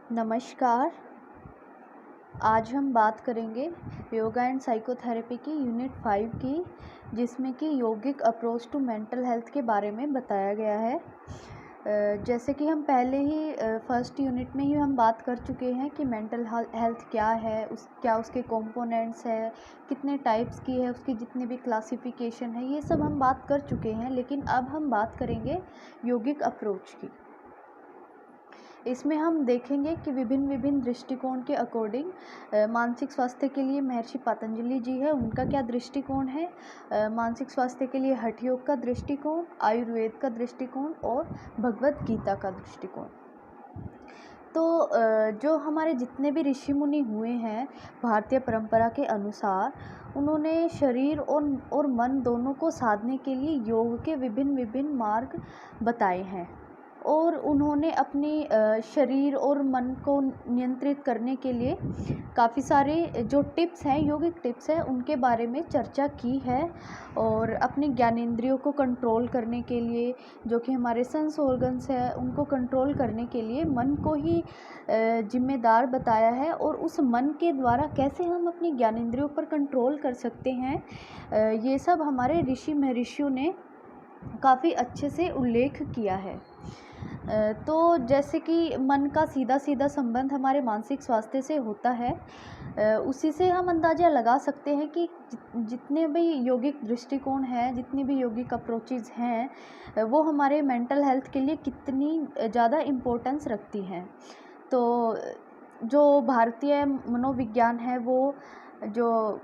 नमस्कार। आज हम बात करेंगे योगा एंड साइकोथेरेपी की यूनिट 5 की, जिसमें कि यौगिक अप्रोच टू मेंटल हेल्थ के बारे में बताया गया है। जैसे कि हम पहले ही फर्स्ट यूनिट में ही हम बात कर चुके हैं कि मेंटल हेल्थ क्या है, क्या उसके कंपोनेंट्स है, कितने टाइप्स की है, उसकी जितनी भी क्लासिफिकेशन है, ये सब हम बात कर चुके हैं। लेकिन अब हम बात करेंगे यौगिक अप्रोच की। इसमें हम देखेंगे कि विभिन्न विभिन्न दृष्टिकोण के अकॉर्डिंग मानसिक स्वास्थ्य के लिए महर्षि पतंजलि जी है, उनका क्या दृष्टिकोण है, मानसिक स्वास्थ्य के लिए हठ योग का दृष्टिकोण, आयुर्वेद का दृष्टिकोण और भगवत गीता का दृष्टिकोण। तो जो हमारे जितने भी ऋषि मुनि हुए हैं भारतीय परंपरा के अनुसार, उन्होंने शरीर और मन दोनों को साधने के लिए योग के विभिन्न विभिन्न मार्ग बताए हैं और उन्होंने अपनी शरीर और मन को नियंत्रित करने के लिए काफ़ी सारे जो टिप्स हैं, यौगिक टिप्स हैं, उनके बारे में चर्चा की है। और अपने ज्ञानेंद्रियों को कंट्रोल करने के लिए, जो कि हमारे सेंस ऑर्गन्स हैं, उनको कंट्रोल करने के लिए मन को ही जिम्मेदार बताया है। और उस मन के द्वारा कैसे हम अपनी ज्ञानेंद्रियों पर कंट्रोल कर सकते हैं, ये सब हमारे ऋषि महर्षियों ने काफ़ी अच्छे से उल्लेख किया है। तो जैसे कि मन का सीधा सीधा संबंध हमारे मानसिक स्वास्थ्य से होता है, उसी से हम अंदाज़ा लगा सकते हैं कि जितने भी यौगिक दृष्टिकोण हैं, जितनी भी यौगिक अप्रोचेज़ हैं, वो हमारे मेंटल हेल्थ के लिए कितनी ज़्यादा इम्पोर्टेंस रखती हैं। तो जो भारतीय मनोविज्ञान है, वो जो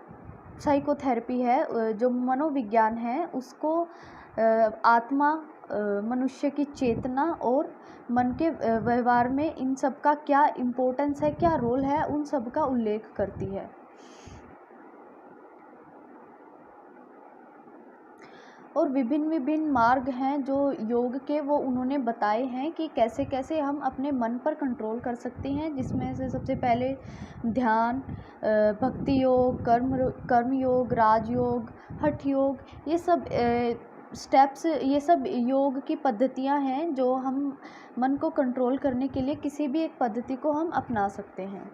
साइकोथेरेपी है, जो मनोविज्ञान है, उसको आत्मा, मनुष्य की चेतना और मन के व्यवहार में इन सब का क्या इम्पोर्टेंस है, क्या रोल है, उन सब का उल्लेख करती है। और विभिन्न विभिन्न मार्ग हैं जो योग के, वो उन्होंने बताए हैं कि कैसे कैसे हम अपने मन पर कंट्रोल कर सकते हैं, जिसमें से सबसे पहले ध्यान, भक्ति योग, कर्म योग, राजयोग, हठ योग, ये सब स्टेप्स, ये सब योग की पद्धतियां हैं जो हम मन को कंट्रोल करने के लिए किसी भी एक पद्धति को हम अपना सकते हैं।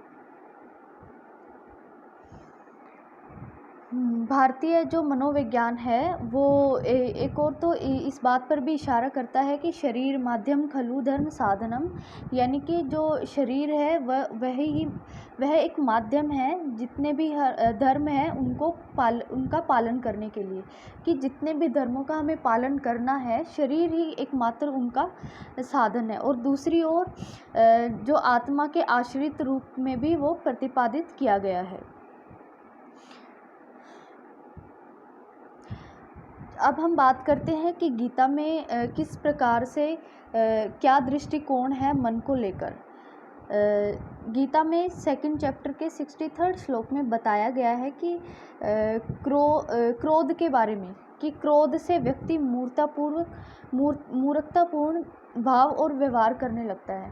भारतीय जो मनोविज्ञान है, वो एक और तो इस बात पर भी इशारा करता है कि शरीर माध्यम खलु धर्म साधनम, यानी कि जो शरीर है वह एक माध्यम है जितने भी धर्म हैं उनका पालन करने के लिए, कि जितने भी धर्मों का हमें पालन करना है, शरीर ही एकमात्र उनका साधन है। और दूसरी ओर जो आत्मा के आश्रित रूप में भी वो प्रतिपादित किया गया है। अब हम बात करते हैं कि गीता में किस प्रकार से क्या दृष्टिकोण है मन को लेकर। गीता में 2nd चैप्टर के 63rd श्लोक में बताया गया है कि क्रोध के बारे में, कि क्रोध से व्यक्ति मूर्खतापूर्ण भाव और व्यवहार करने लगता है।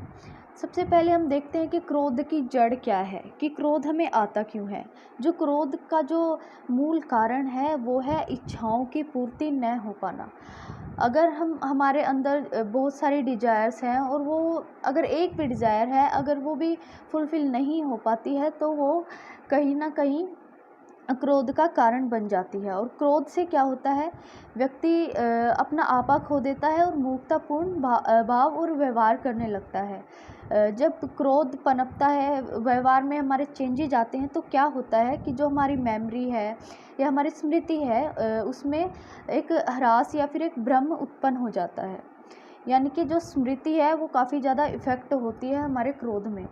सबसे पहले हम देखते हैं कि क्रोध की जड़ क्या है, कि क्रोध हमें आता क्यों है। जो क्रोध का जो मूल कारण है, वो है इच्छाओं की पूर्ति न हो पाना। अगर हमारे अंदर बहुत सारी डिज़ायर्स हैं और वो अगर एक भी डिज़ायर है, अगर वो भी फुलफ़िल नहीं हो पाती है, तो वो कहीं ना कहीं क्रोध का कारण बन जाती है। और क्रोध से क्या होता है, व्यक्ति अपना आपा खो देता है और मूर्खतापूर्ण भाव और व्यवहार करने लगता है। जब क्रोध पनपता है, व्यवहार में हमारे चेंजेज आते हैं, तो क्या होता है कि जो हमारी मेमोरी है या हमारी स्मृति है, उसमें एक ह्रास या फिर एक भ्रम उत्पन्न हो जाता है। यानी कि जो स्मृति है वो काफ़ी ज़्यादा इफ़ेक्ट होती है हमारे क्रोध में।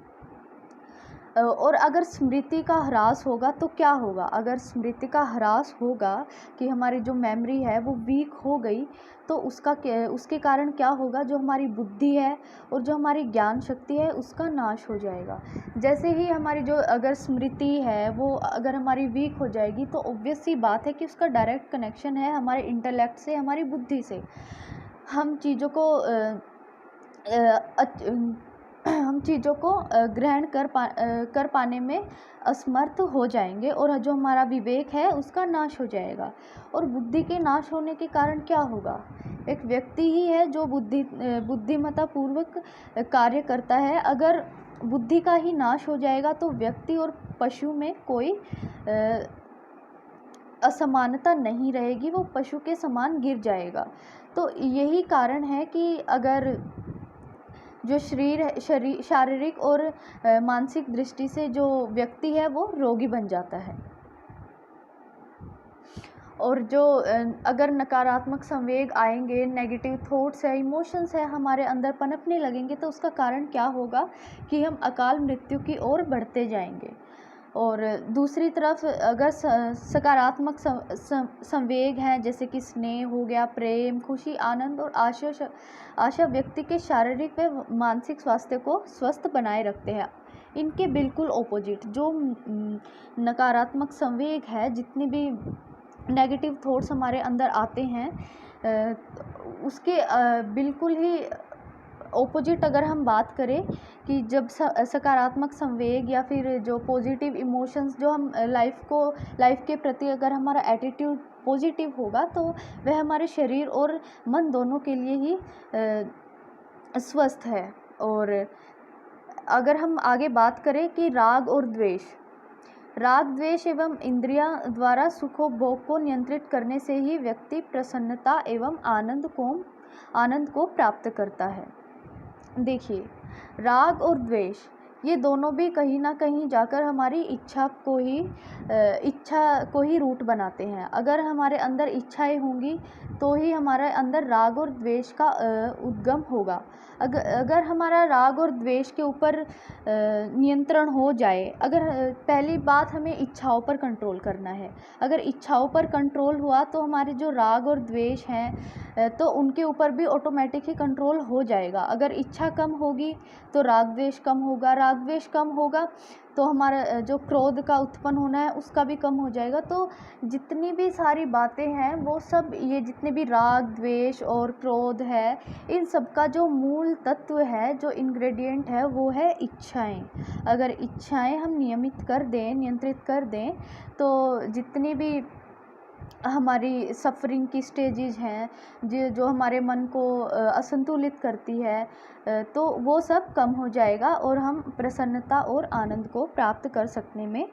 और अगर स्मृति का ह्रास होगा तो क्या होगा, अगर स्मृति का ह्रास होगा कि हमारी जो मेमोरी है वो वीक हो गई, तो उसके कारण क्या होगा, जो हमारी बुद्धि है और जो हमारी ज्ञान शक्ति है, उसका नाश हो जाएगा। जैसे ही हमारी जो अगर स्मृति है वो अगर हमारी वीक हो जाएगी, तो ऑब्वियस सी बात है कि उसका डायरेक्ट कनेक्शन है हमारे इंटेलेक्ट से, हमारी बुद्धि से। हम चीज़ों को हम चीज़ों को ग्रहण कर पाने में असमर्थ हो जाएंगे और जो हमारा विवेक है उसका नाश हो जाएगा। और बुद्धि के नाश होने के कारण क्या होगा, एक व्यक्ति ही है जो बुद्धिमत्तापूर्वक कार्य करता है। अगर बुद्धि का ही नाश हो जाएगा तो व्यक्ति और पशु में कोई असमानता नहीं रहेगी, वो पशु के समान गिर जाएगा। तो यही कारण है कि अगर जो शारीरिक और मानसिक दृष्टि से जो व्यक्ति है वो रोगी बन जाता है। और जो अगर नकारात्मक संवेग आएंगे, नेगेटिव थॉट्स है, इमोशंस है हमारे अंदर पनपने लगेंगे, तो उसका कारण क्या होगा कि हम अकाल मृत्यु की ओर बढ़ते जाएंगे। और दूसरी तरफ अगर सकारात्मक संवेग हैं, जैसे कि स्नेह हो गया, प्रेम, खुशी, आनंद और आशा व्यक्ति के शारीरिक व मानसिक स्वास्थ्य को स्वस्थ बनाए रखते हैं। इनके बिल्कुल ऑपोजिट जो नकारात्मक संवेग है, जितनी भी नेगेटिव थॉट्स हमारे अंदर आते हैं, उसके बिल्कुल ही ऑपोजिट अगर हम बात करें कि जब सकारात्मक संवेग या फिर जो पॉजिटिव इमोशंस, जो हम लाइफ के प्रति अगर हमारा एटीट्यूड पॉजिटिव होगा तो वह हमारे शरीर और मन दोनों के लिए ही स्वस्थ है। और अगर हम आगे बात करें कि राग और द्वेष, राग द्वेष एवं इंद्रियां द्वारा सुखोपभोग को नियंत्रित करने से ही व्यक्ति प्रसन्नता एवं आनंद को प्राप्त करता है। देखिए, राग और द्वेष ये दोनों भी कहीं ना कहीं जाकर हमारी इच्छा को ही रूट बनाते हैं। अगर हमारे अंदर इच्छाएं होंगी तो ही हमारे अंदर राग और द्वेष का उद्गम होगा। अगर हमारा राग और द्वेष के ऊपर नियंत्रण हो जाए, अगर पहली बात हमें इच्छाओं पर कंट्रोल करना है। अगर इच्छाओं पर कंट्रोल हुआ तो हमारे जो राग और द्वेष हैं तो उनके ऊपर भी ऑटोमेटिक ही कंट्रोल हो जाएगा। अगर इच्छा कम होगी तो राग द्वेष कम होगा, राग द्वेष कम होगा तो हमारा जो क्रोध का उत्पन्न होना है उसका भी कम हो जाएगा। तो जितनी भी सारी बातें हैं वो सब, ये जितने भी राग द्वेष और क्रोध है, इन सब का जो मूल तत्व है, जो इंग्रेडिएंट है, वो है इच्छाएं। अगर इच्छाएं हम नियंत्रित कर दें तो जितनी भी हमारी सफरिंग की स्टेजेस हैं, जो हमारे मन को असंतुलित करती है, तो वो सब कम हो जाएगा और हम प्रसन्नता और आनंद को प्राप्त कर सकने में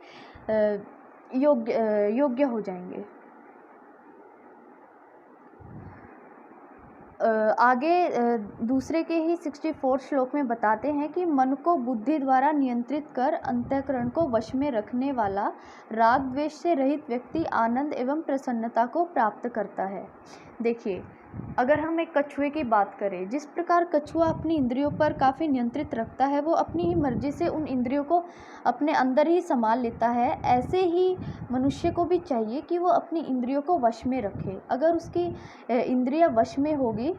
योग्य हो जाएंगे। आगे दूसरे के ही 64 श्लोक में बताते हैं कि मन को बुद्धि द्वारा नियंत्रित कर अंतःकरण को वश में रखने वाला राग द्वेष से रहित व्यक्ति आनंद एवं प्रसन्नता को प्राप्त करता है। देखिए, अगर हम एक कछुए की बात करें, जिस प्रकार कछुआ अपनी इंद्रियों पर काफ़ी नियंत्रित रखता है, वो अपनी ही मर्जी से उन इंद्रियों को अपने अंदर ही संभाल लेता है, ऐसे ही मनुष्य को भी चाहिए कि वो अपनी इंद्रियों को वश में रखे। अगर उसकी इंद्रियां वश में होगी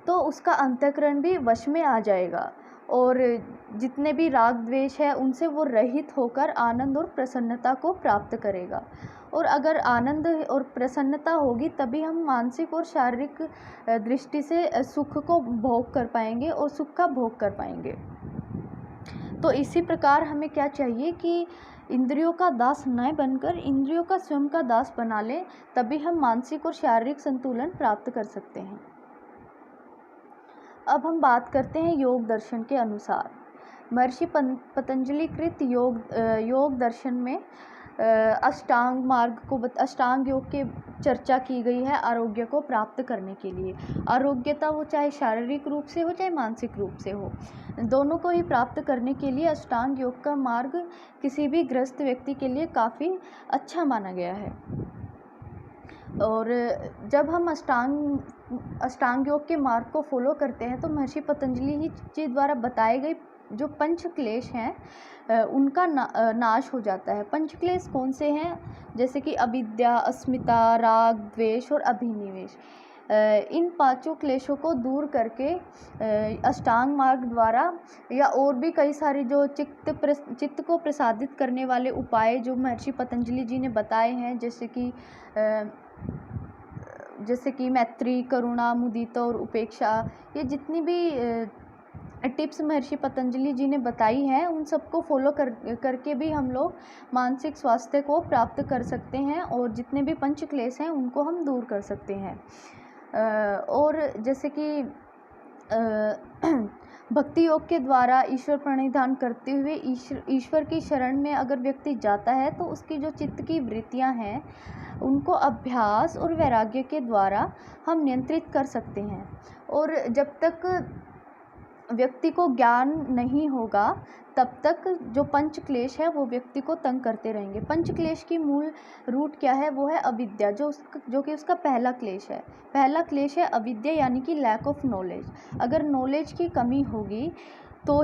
तो उसका अंतःकरण भी वश में आ जाएगा और जितने भी राग द्वेष है उनसे वो रहित होकर आनंद और प्रसन्नता को प्राप्त करेगा। और अगर आनंद और प्रसन्नता होगी तभी हम मानसिक और शारीरिक दृष्टि से सुख को भोग कर पाएंगे और सुख का भोग कर पाएंगे। तो इसी प्रकार हमें क्या चाहिए कि इंद्रियों का दास न बनकर इंद्रियों का स्वयं का दास बना लें, तभी हम मानसिक और शारीरिक संतुलन प्राप्त कर सकते हैं। अब हम बात करते हैं योग दर्शन के अनुसार। महर्षि पतंजलि कृत योग दर्शन में अष्टांग योग की चर्चा की गई है आरोग्य को प्राप्त करने के लिए। आरोग्यता हो चाहे शारीरिक रूप से हो चाहे मानसिक रूप से हो, दोनों को ही प्राप्त करने के लिए अष्टांग योग का मार्ग किसी भी ग्रस्त व्यक्ति के लिए काफ़ी अच्छा माना गया है। और जब हम अष्टांग योग के मार्ग को फॉलो करते हैं तो महर्षि पतंजलि जी द्वारा बताए गए जो पंच क्लेश हैं उनका नाश हो जाता है। पंच क्लेश कौन से हैं? जैसे कि अविद्या, अस्मिता, राग, द्वेष और अभिनिवेश। इन पांचों क्लेशों को दूर करके अष्टांग मार्ग द्वारा या और भी कई सारे जो चित्त को प्रसादित करने वाले उपाय जो महर्षि पतंजलि जी ने बताए हैं, जैसे कि मैत्री, करुणा, मुदिता और उपेक्षा, ये जितनी भी टिप्स महर्षि पतंजलि जी ने बताई हैं उन सबको फॉलो करके भी हम लोग मानसिक स्वास्थ्य को प्राप्त कर सकते हैं और जितने भी पंच क्लेश हैं उनको हम दूर कर सकते हैं। और जैसे कि भक्ति योग के द्वारा ईश्वर प्रणिधान करते हुए ईश्वर की शरण में अगर व्यक्ति जाता है तो उसकी जो चित्त की वृत्तियां हैं उनको अभ्यास और वैराग्य के द्वारा हम नियंत्रित कर सकते हैं। और जब तक व्यक्ति को ज्ञान नहीं होगा तब तक जो पंच क्लेश है वो व्यक्ति को तंग करते रहेंगे। पंच क्लेश की मूल रूट क्या है? वो है अविद्या, जो कि उसका पहला क्लेश है। पहला क्लेश है अविद्या, यानी कि लैक ऑफ नॉलेज। अगर नॉलेज की कमी होगी तो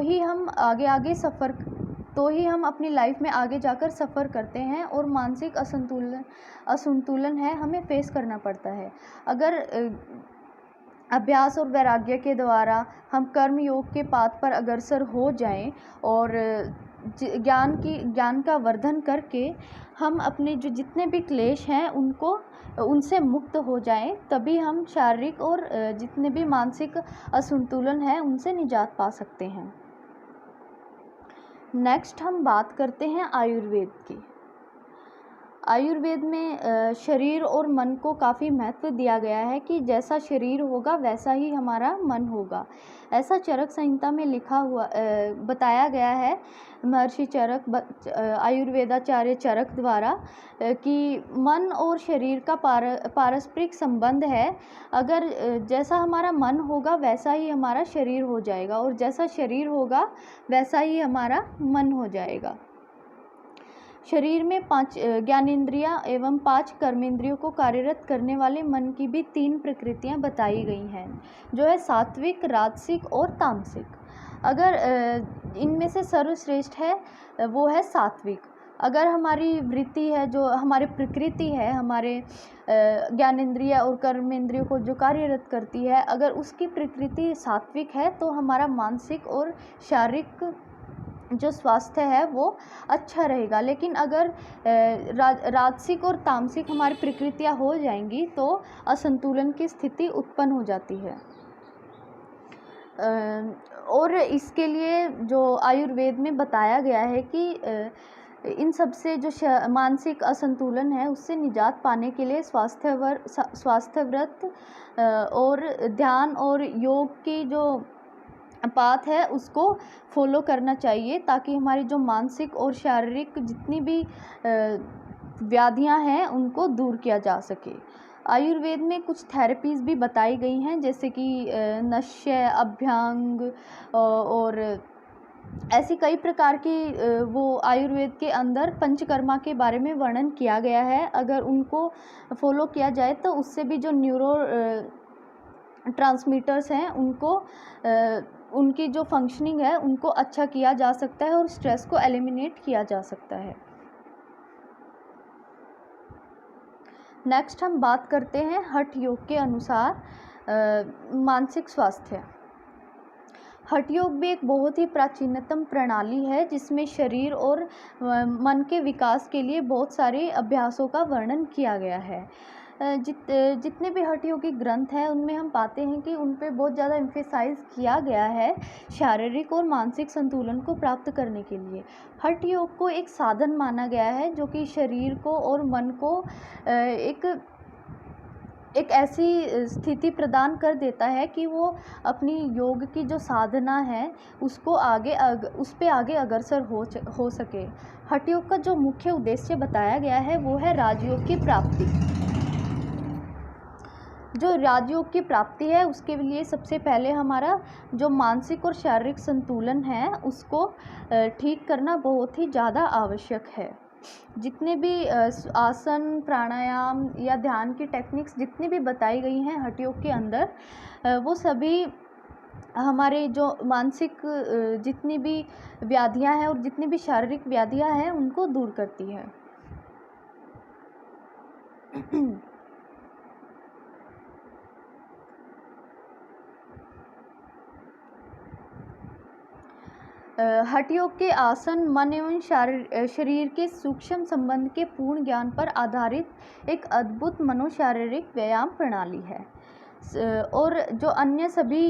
ही हम अपनी लाइफ में आगे जाकर सफ़र करते हैं और मानसिक असंतुलन है हमें फेस करना पड़ता है। अगर अभ्यास और वैराग्य के द्वारा हम कर्म योग के पाथ पर अग्रसर हो जाएं और ज्ञान का वर्धन करके हम अपने जो जितने भी क्लेश हैं उनसे मुक्त हो जाएं, तभी हम शारीरिक और जितने भी मानसिक असंतुलन है उनसे निजात पा सकते हैं। नेक्स्ट हम बात करते हैं आयुर्वेद की। आयुर्वेद में शरीर और मन को काफ़ी महत्व दिया गया है कि जैसा शरीर होगा वैसा ही हमारा मन होगा। ऐसा चरक संहिता में लिखा हुआ बताया गया है महर्षि चरक आयुर्वेदाचार्य चरक द्वारा कि मन और शरीर का पारस्परिक संबंध है। अगर जैसा हमारा मन होगा वैसा ही हमारा शरीर हो जाएगा और जैसा शरीर होगा वैसा ही हमारा मन हो जाएगा। शरीर में 5 ज्ञानेंद्रियां एवं 5 कर्मेंद्रियों को कार्यरत करने वाले मन की भी 3 प्रकृतियां बताई गई हैं, जो है सात्विक, राजसिक और तामसिक। अगर इनमें से सर्वश्रेष्ठ है वो है सात्विक। अगर हमारी वृत्ति है, जो हमारी प्रकृति है, हमारे ज्ञानेंद्रिय और कर्मेंद्रियों को जो कार्यरत करती है, अगर उसकी प्रकृति सात्विक है तो हमारा मानसिक और शारीरिक जो स्वास्थ्य है वो अच्छा रहेगा। लेकिन अगर राजसिक और तामसिक हमारी प्रकृतियाँ हो जाएंगी तो असंतुलन की स्थिति उत्पन्न हो जाती है। और इसके लिए जो आयुर्वेद में बताया गया है कि इन सब से जो मानसिक असंतुलन है उससे निजात पाने के लिए स्वास्थ्य व्रत और ध्यान और योग की जो पाथ है उसको फॉलो करना चाहिए, ताकि हमारी जो मानसिक और शारीरिक जितनी भी व्याधियां हैं उनको दूर किया जा सके। आयुर्वेद में कुछ थेरेपीज़ भी बताई गई हैं, जैसे कि नश्य, अभ्यंग और ऐसी कई प्रकार की वो आयुर्वेद के अंदर पंचकर्मा के बारे में वर्णन किया गया है। अगर उनको फॉलो किया जाए तो उससे भी जो न्यूरो ट्रांसमीटर्स हैं उनकी जो फंक्शनिंग है उनको अच्छा किया जा सकता है और स्ट्रेस को एलिमिनेट किया जा सकता है। नेक्स्ट हम बात करते हैं हठ योग के अनुसार मानसिक स्वास्थ्य। हठ योग भी एक बहुत ही प्राचीनतम प्रणाली है जिसमें शरीर और मन के विकास के लिए बहुत सारे अभ्यासों का वर्णन किया गया है। जितने भी हठ योगी ग्रंथ हैं उनमें हम पाते हैं कि उन पे बहुत ज़्यादा एम्फेसाइज किया गया है शारीरिक और मानसिक संतुलन को प्राप्त करने के लिए। हठ योग को एक साधन माना गया है जो कि शरीर को और मन को एक ऐसी स्थिति प्रदान कर देता है कि वो अपनी योग की जो साधना है उस पे आगे अग्रसर हो सके। हठ योग का जो मुख्य उद्देश्य बताया गया है वो है राजयोग की प्राप्ति। जो राजयोग की प्राप्ति है उसके लिए सबसे पहले हमारा जो मानसिक और शारीरिक संतुलन है उसको ठीक करना बहुत ही ज़्यादा आवश्यक है। जितने भी आसन, प्राणायाम या ध्यान की टेक्निक्स जितनी भी बताई गई हैं हठ योग के अंदर, वो सभी हमारे जो मानसिक जितनी भी व्याधियां हैं और जितनी भी शारीरिक व्याधियां हैं उनको दूर करती है। हठ योग के आसन मन एवं शरीर के सूक्ष्म संबंध के पूर्ण ज्ञान पर आधारित एक अद्भुत मनोशारीरिक व्यायाम प्रणाली है। और जो अन्य सभी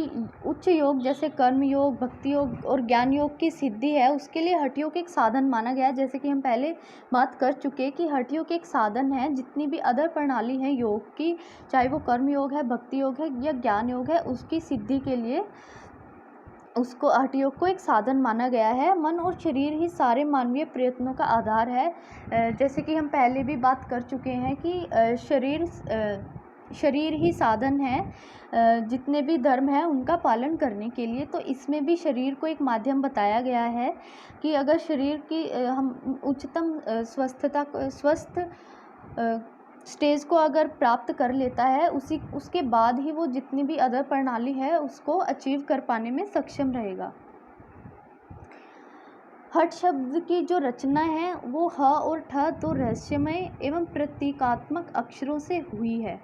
उच्च योग जैसे कर्म योग, भक्ति योग और ज्ञान योग की सिद्धि है उसके लिए हठ योग एक साधन माना गया है। जैसे कि हम पहले बात कर चुके कि हठ योग एक साधन है। जितनी भी अदर प्रणाली है योग की, चाहे वो कर्म योग है, भक्ति योग है या ज्ञान योग है, उसकी सिद्धि के लिए उसको हठ योग को एक साधन माना गया है। मन और शरीर ही सारे मानवीय प्रयत्नों का आधार है। जैसे कि हम पहले भी बात कर चुके हैं कि शरीर ही साधन है जितने भी धर्म हैं उनका पालन करने के लिए। तो इसमें भी शरीर को एक माध्यम बताया गया है कि अगर शरीर की हम उच्चतम स्वस्थ स्टेज को अगर प्राप्त कर लेता है उसके बाद ही वो जितनी भी अदर प्रणाली है उसको अचीव कर पाने में सक्षम रहेगा। हठ शब्द की जो रचना है वो ह और ठ दो रहस्यमय एवं प्रतीकात्मक अक्षरों से हुई है।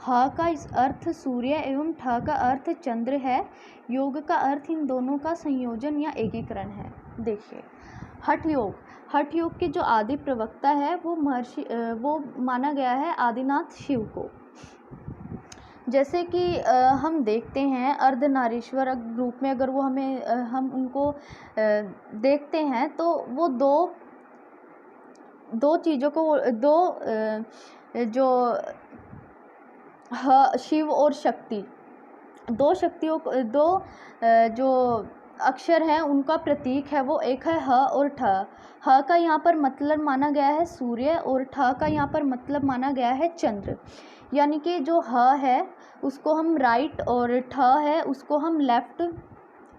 ह का इस अर्थ सूर्य एवं ठ का अर्थ चंद्र है। योग का अर्थ इन दोनों का संयोजन या एकीकरण है। देखिए, हठ योग के जो आदि प्रवक्ता है वो माना गया है आदिनाथ शिव को। जैसे कि हम देखते हैं अर्धनारीश्वर रूप में अगर वो हम उनको देखते हैं तो वो दो चीज़ों को जो शिव और शक्ति, दो शक्तियों को जो अक्षर हैं उनका प्रतीक है वो एक है ह और ठ। ह का यहाँ पर मतलब माना गया है सूर्य और ठ का यहाँ पर मतलब माना गया है चंद्र। यानी कि जो ह है उसको हम राइट और ठ है उसको हम लेफ़्ट,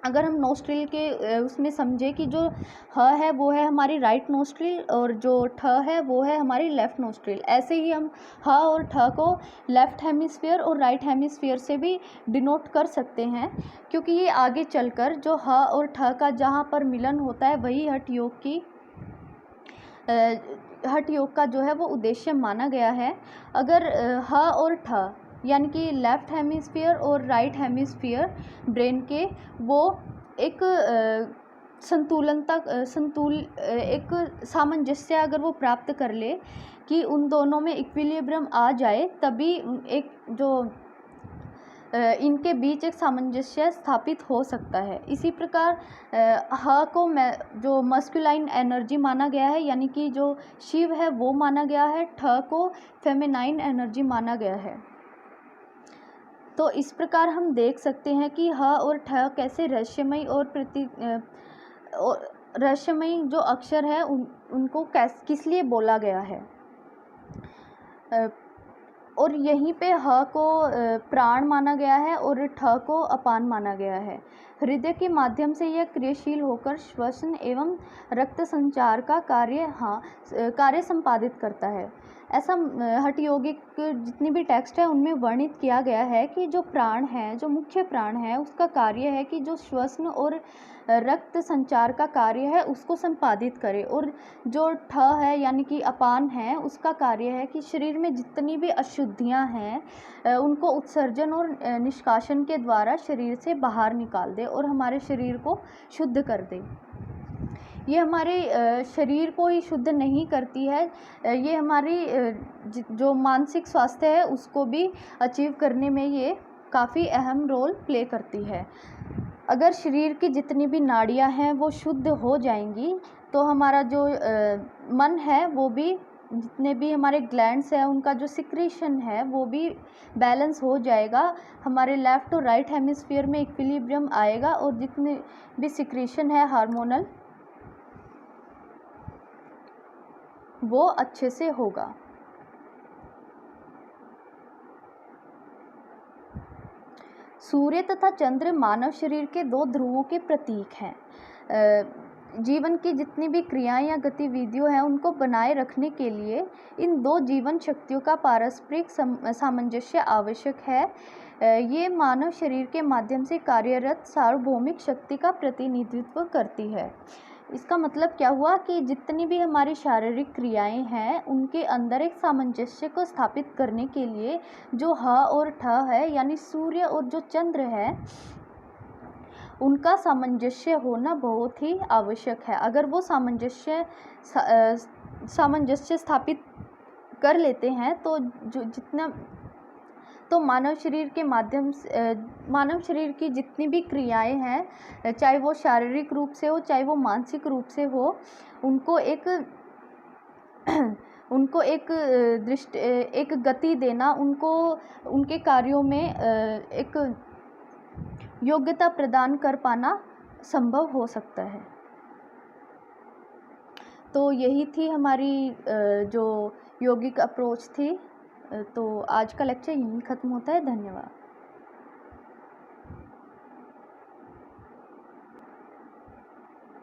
अगर हम नोस्ट्रिल के उसमें समझे कि जो ह है वो है हमारी राइट नोस्ट्रिल और जो ठ है वो है हमारी लेफ़्ट नोस्ट्रिल। ऐसे ही हम ह और ठ को लेफ़्ट हेमिस्फीयर और राइट हेमिस्फीयर से भी डिनोट कर सकते हैं, क्योंकि ये आगे चलकर जो ह और ठ का जहाँ पर मिलन होता है वही हठ योग का जो है वो उद्देश्य माना गया है। अगर ह और ठ यानी कि लेफ़्ट हेमिस्फीयर और राइट हेमिस्फीयर ब्रेन के वो एक एक सामंजस्य अगर वो प्राप्त कर ले कि उन दोनों में इक्विलिब्रियम आ जाए, तभी एक जो इनके बीच एक सामंजस्य स्थापित हो सकता है। इसी प्रकार ह को जो मस्कुलाइन एनर्जी माना गया है, यानी कि जो शिव है वो माना गया है। ठ को फेमिनाइन एनर्जी माना गया है। तो इस प्रकार हम देख सकते हैं कि ह और ठ कैसे रहस्यमयी रहस्यमयी जो अक्षर है उनको किस लिए बोला गया है। और यहीं पे ह को प्राण माना गया है और ठ को अपान माना गया है। हृदय के माध्यम से यह क्रियाशील होकर श्वसन एवं रक्त संचार का कार्य संपादित करता है। ऐसा हठ योगिक जितनी भी टेक्स्ट है उनमें वर्णित किया गया है कि जो प्राण है, जो मुख्य प्राण है, उसका कार्य है कि जो श्वसन और रक्त संचार का कार्य है उसको संपादित करे, और जो ठ है यानी कि अपान है उसका कार्य है कि शरीर में जितनी भी अशुद्धियां हैं उनको उत्सर्जन और निष्कासन के द्वारा शरीर से बाहर निकाल दे और हमारे शरीर को शुद्ध कर दे। ये हमारे शरीर को ही शुद्ध नहीं करती है, ये हमारी जो मानसिक स्वास्थ्य है उसको भी अचीव करने में ये काफ़ी अहम रोल प्ले करती है। अगर शरीर की जितनी भी नाड़ियाँ हैं वो शुद्ध हो जाएंगी तो हमारा जो मन है वो भी, जितने भी हमारे ग्लैंड्स हैं उनका जो सिक्रीशन है वो भी बैलेंस हो जाएगा। हमारे लेफ़्ट और राइट हेमिस्फीयर में इक्विलिब्रियम आएगा और जितने भी सिक्रीशन है हार्मोनल वो अच्छे से होगा। सूर्य तथा चंद्र मानव शरीर के दो ध्रुवों के प्रतीक हैं। जीवन की जितनी भी क्रियाएं या गतिविधियां हैं उनको बनाए रखने के लिए इन दो जीवन शक्तियों का पारस्परिक सामंजस्य आवश्यक है। ये मानव शरीर के माध्यम से कार्यरत सार्वभौमिक शक्ति का प्रतिनिधित्व करती है। इसका मतलब क्या हुआ कि जितनी भी हमारी शारीरिक क्रियाएं हैं उनके अंदर एक सामंजस्य को स्थापित करने के लिए जो ह और ठ है यानी सूर्य और जो चंद्र है उनका सामंजस्य होना बहुत ही आवश्यक है। अगर वो सामंजस्य स्थापित कर लेते हैं तो मानव शरीर के माध्यम से मानव शरीर की जितनी भी क्रियाएं हैं, चाहे वो शारीरिक रूप से हो चाहे वो मानसिक रूप से हो, उनको एक गति देना, उनको उनके कार्यों में एक योग्यता प्रदान कर पाना संभव हो सकता है। तो यही थी हमारी जो यौगिक अप्रोच थी। तो आज का लेक्चर यहीं ख़त्म होता है। धन्यवाद।